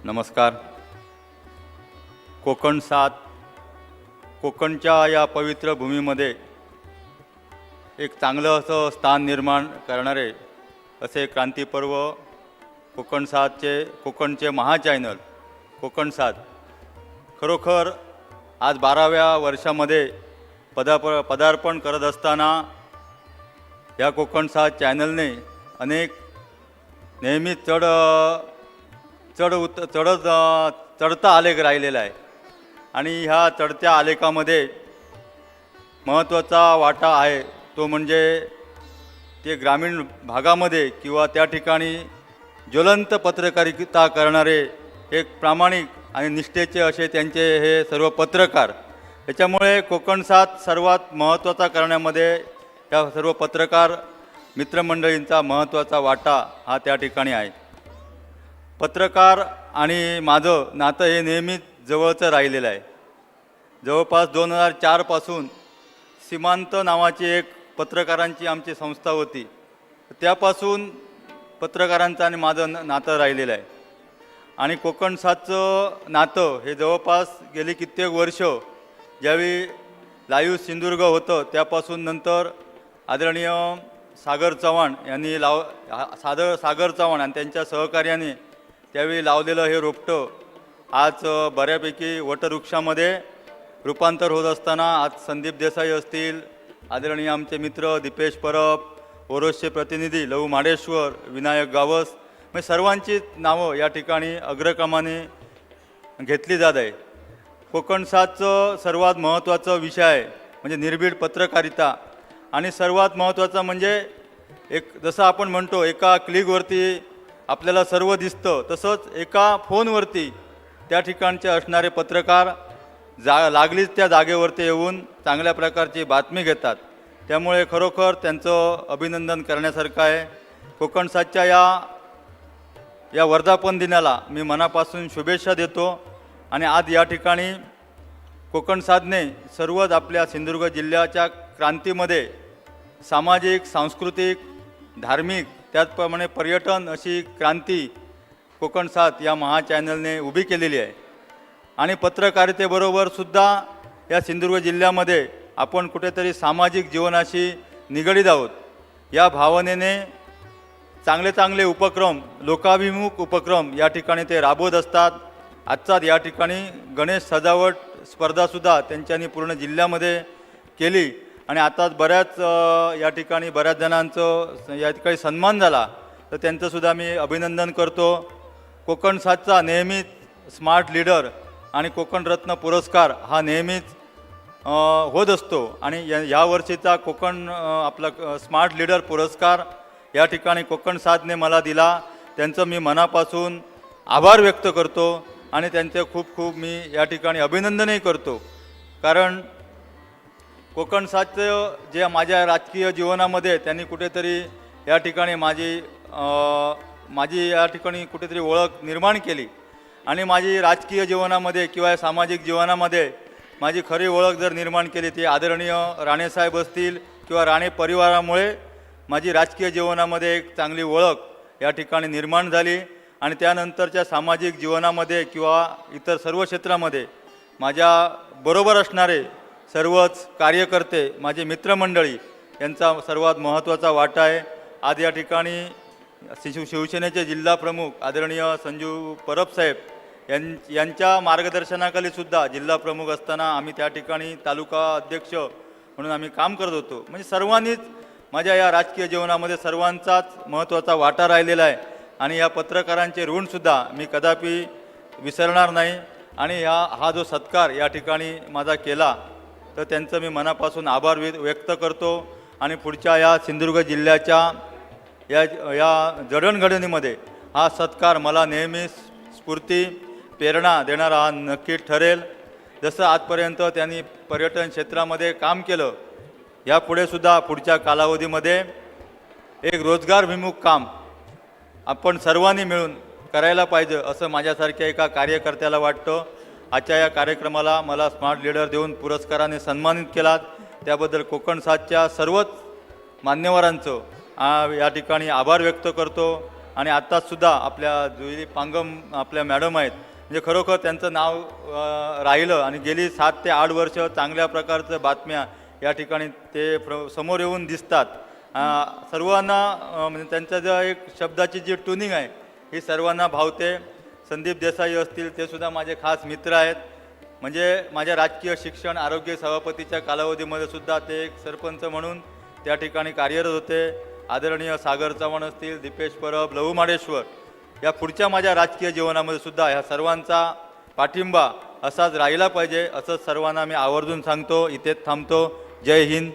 नमस्कार. कोकण 7 कोकणच्या या पवित्र भूमीमध्ये एक चांगलं असं स्थान निर्माण करणारे असे क्रांतीपर्व कोकण 7चे महाचॅनल कोकण 7 खरोखर आज 12व्या वर्षामध्ये पदार्पण करत असताना या कोकण 7 चॅनलने अनेक नेहमी चढता आलेख राहिलेला आहे आणि ह्या चढत्या आलेखामध्ये महत्त्वाचा वाटा आहे तो म्हणजे ते ग्रामीण भागामध्ये किंवा त्या ठिकाणी ज्वलंत पत्रकारिता करणारे एक प्रामाणिक आणि निष्ठेचे असे त्यांचे हे सर्व पत्रकार. त्याच्यामुळे कोकण 7 सर्वात महत्त्वाचा करण्यामध्ये या सर्व पत्रकार मित्रमंडळींचा महत्त्वाचा वाटा हा त्या ठिकाणी आहे. पत्रकार आणि माझं नातं हे नेहमीच जवळचं राहिलेलं आहे. जवळपास 2004 पासून सीमांत नावाची एक पत्रकारांची आमची संस्था होती. त्यापासून पत्रकारांचं आणि माझं नातं राहिलेलं आहे आणि कोकण 7चं नातं हे जवळपास गेली कित्येक वर्ष ज्यावेळी लाईव्ह सिंधुदुर्ग होतं त्यापासून नंतर आदरणीय सागर चव्हाण यांनी सागर चव्हाण आणि त्यांच्या सहकार्याने त्यावेळी लावलेलं हे रोपटं आज बऱ्यापैकी वटवृक्षामध्ये रूपांतर होत असताना आज संदीप देसाई असतील, आदरणीय आमचे मित्र दीपेश परब, ओरोसचे प्रतिनिधी लहू माडेश्वर, विनायक गावस, म्हणजे सर्वांची नावं या ठिकाणी अग्रक्रमाने घेतली जात आहे. कोकण 7चं सर्वात महत्त्वाचा विषय आहे म्हणजे निर्भीड पत्रकारिता आणि सर्वात महत्त्वाचं म्हणजे एक जसं आपण म्हणतो एका क्लिकवरती आपल्याला सर्व दिसतं तसंच एका फोनवरती त्या ठिकाणचे असणारे पत्रकार लागलीच त्या जागेवरती येऊन चांगल्या प्रकारची बातमी घेतात. त्यामुळे खरोखर त्यांचं अभिनंदन करण्यासारखं आहे. कोकण 7च्या या वर्धापन दिनाला मी मनापासून शुभेच्छा देतो आणि आज या ठिकाणी कोकण 7ने सर्वच आपल्या सिंधुदुर्ग जिल्ह्याच्या क्रांतीमध्ये सामाजिक, सांस्कृतिक, धार्मिक त्याचप्रमाणे पर्यटन अशी क्रांती कोकण 7 या महाचॅनलने उभी केलेली आहे आणि पत्रकारितेबरोबर सुद्धा या सिंधुदुर्ग जिल्ह्यामध्ये आपण कुठेतरी सामाजिक जीवनाशी निगडीत आहोत या भावनेने चांगले उपक्रम, लोकाभिमुख उपक्रम या ठिकाणी ते राबवत असतात. आजचाच या ठिकाणी गणेश सजावट स्पर्धासुद्धा त्यांच्यानी पूर्ण जिल्ह्यामध्ये केली आणि आताच बऱ्याच या ठिकाणी बऱ्याच जणांचं या ठिकाणी सन्मान झाला तर त्यांचंसुद्धा मी अभिनंदन करतो. कोकण 7चा नेहमीच स्मार्ट लीडर आणि कोकण रत्न पुरस्कार हा नेहमीच होत असतो आणि या वर्षीचा कोकण आपला स्मार्ट लीडर पुरस्कार या ठिकाणी कोकण 7ने मला दिला. त्यांचं मी मनापासून आभार व्यक्त करतो आणि त्यांचे खूप मी या ठिकाणी अभिनंदनही करतो. कारण कोकण 7चं जे माझ्या राजकीय जीवनामध्ये त्यांनी कुठेतरी या ठिकाणी माझी या ठिकाणी कुठेतरी ओळख निर्माण केली आणि माझी राजकीय जीवनामध्ये किंवा सामाजिक जीवनामध्ये माझी खरी ओळख जर निर्माण केली ती आदरणीय राणेसाहेब असतील किंवा राणे परिवारामुळे माझी राजकीय जीवनामध्ये एक चांगली ओळख या ठिकाणी निर्माण झाली आणि त्यानंतरच्या सामाजिक जीवनामध्ये किंवा इतर सर्व क्षेत्रामध्ये माझ्या बरोबर असणारे सर्वच कार्यकर्ते, माझे मित्रमंडळी यांचा सर्वात महत्त्वाचा वाटा आहे. आज या ठिकाणी शिवसेनेचे जिल्हा प्रमुख आदरणीय संजू परब साहेब यांच्या मार्गदर्शनाखाली सुद्धा जिल्हा प्रमुख असताना आम्ही त्या ठिकाणी तालुका अध्यक्ष म्हणून आम्ही काम करत होतो. म्हणजे सर्वांनीच माझ्या या राजकीय जीवनामध्ये सर्वांचाच महत्त्वाचा वाटा राहिलेला आहे आणि या पत्रकारांचे ऋणसुद्धा मी कदापि विसरणार नाही आणि हा जो सत्कार या ठिकाणी माझा केला तर त्यांचं मी मनापासून आभार व्यक्त करतो आणि पुढच्या या सिंधुदुर्ग जिल्ह्याच्या या जडणघडणीमध्ये हा सत्कार मला नेहमी स्फूर्ती प्रेरणा देणारा हा नक्कीच ठरेल. जसं आजपर्यंत त्यांनी पर्यटन क्षेत्रामध्ये काम केलं यापुढे सुद्धा पुढच्या कालावधीमध्ये एक रोजगारभिमुख काम आपण सर्वांनी मिळून करायला पाहिजे असं माझ्यासारख्या एका कार्यकर्त्याला वाटतं. आजच्या या कार्यक्रमाला मला स्मार्ट लीडर देऊन पुरस्काराने सन्मानित केलात त्याबद्दल कोकण 7च्या सर्वच मान्यवरांचं या ठिकाणी आभार व्यक्त करतो आणि आत्तासुद्धा आपल्या जुई पांगम आपल्या मॅडम आहेत, म्हणजे खरोखर त्यांचं नाव राहिलं आणि गेली 7 ते 8 वर्ष चांगल्या प्रकारचं बातम्या या ठिकाणी ते समोर येऊन दिसतात. सर्वांना म्हणजे त्यांच्या ज्या एक शब्दाची जी ट्युनिंग आहे ही सर्वांना भावते. संदीप देसाई असतील, ते सुद्धा माझे खास मित्र आहेत. म्हणजे माझ्या राजकीय शिक्षण आरोग्य सभापतीच्या कालावधीमध्ये सुद्धा ते एक सरपंच म्हणून त्या ठिकाणी कार्यरत होते. आदरणीय सागर चव्हाण असतील, दीपेश परब, लहू माडेश्वर, या पुढच्या माझ्या राजकीय जीवनामध्ये सुद्धा ह्या सर्वांचा पाठिंबा असाच राहिला पाहिजे असं सर्वांना मी आवर्जून सांगतो. इथेच थांबतो. जय हिंद.